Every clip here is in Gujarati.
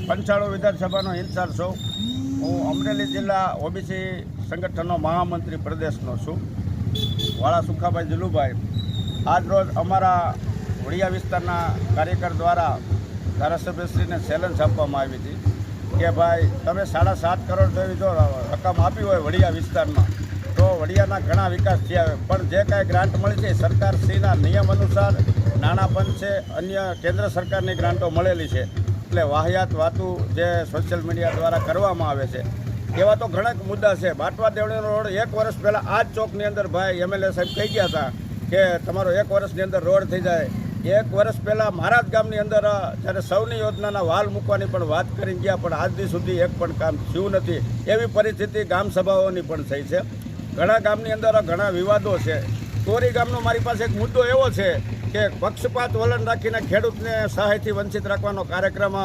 પંચાળુ વિધાનસભાનો ઇન્ચાર્જ છું. હું અમરેલી જિલ્લા ઓબીસી સંગઠનનો મહામંત્રી પ્રદેશનો છું. વાળા સુખાભાઈ જલુભાઈ. આજ રોજ અમારા વડિયા વિસ્તારના કાર્યકર દ્વારા ધારાસભ્યશ્રીને ચેલેન્જ આપવામાં આવી હતી કે ભાઈ તમે 7.5 કરોડ જેવી જો રકમ આપી હોય વડિયા વિસ્તારમાં તો વડિયાના ઘણા વિકાસ થયા. પણ જે કાંઈ ગ્રાન્ટ મળી છે સરકારશ્રીના નિયમ અનુસાર નાણાં પંચ છે, અન્ય કેન્દ્ર સરકારની ગ્રાન્ટો મળેલી છે. એટલે વાહિયાત વાતું જે સોશિયલ મીડિયા દ્વારા કરવામાં આવે છે એવા તો ઘણા મુદ્દા છે. બાટવા દેવણીનો રોડ 1 વર્ષ પહેલાં આ જ ચોકની અંદર ભાઈ એમએલએ સાહેબ કહી ગયા હતા કે તમારો 1 વર્ષની અંદર રોડ થઈ જાય. 1 વર્ષ પહેલાં મારા જ ગામની અંદર જ્યારે સૌની યોજનાના વાલ મૂકવાની પણ વાત કરીને ગયા, પણ આજ દી સુધી એક પણ કામ થયું નથી. એવી પરિસ્થિતિ ગામ સભાઓની પણ થઈ છે. ઘણા ગામની અંદર ઘણા વિવાદો છે. તોરી ગામનો મારી પાસે એક મુદ્દો એવો છે કે પક્ષપાત વલણ રાખીને ખેડૂતને સહાયથી વંચિત રાખવાનો કાર્યક્રમ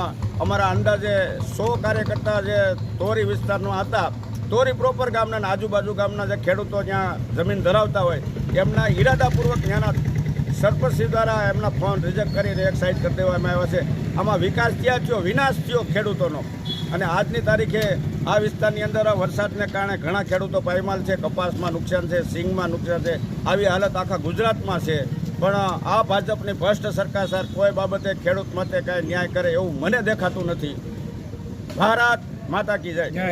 અમારા અંદાજે 100 કાર્યકર્તા જે તોરી વિસ્તારના હતા, તોરી પ્રોપર ગામના આજુબાજુ ગામના જે ખેડૂતો જ્યાં જમીન ધરાવતા હોય એમના ઈરાદાપૂર્વક ત્યાંના સરપંચશ્રી દ્વારા એમના ફોન રિજેક્ટ કરીને એક સાઈડ કરી દેવામાં આવ્યા છે. આમાં વિકાસ ક્યાં થયો? વિનાશ થયો ખેડૂતોનો. અને આજની તારીખે આ વિસ્તારની અંદર વરસાદને કારણે ઘણા ખેડૂતો પાયમાલ છે. કપાસમાં નુકસાન છે, સિંગમાં નુકસાન છે. આવી હાલત આખા ગુજરાતમાં છે. પણ આ ભાજપની ભ્રષ્ટ સરકાર સર કોઈ બાબતે ખેડૂત માટે કાંઈ ન્યાય કરે એવું મને દેખાતું નથી. ભારત માતા કી જય.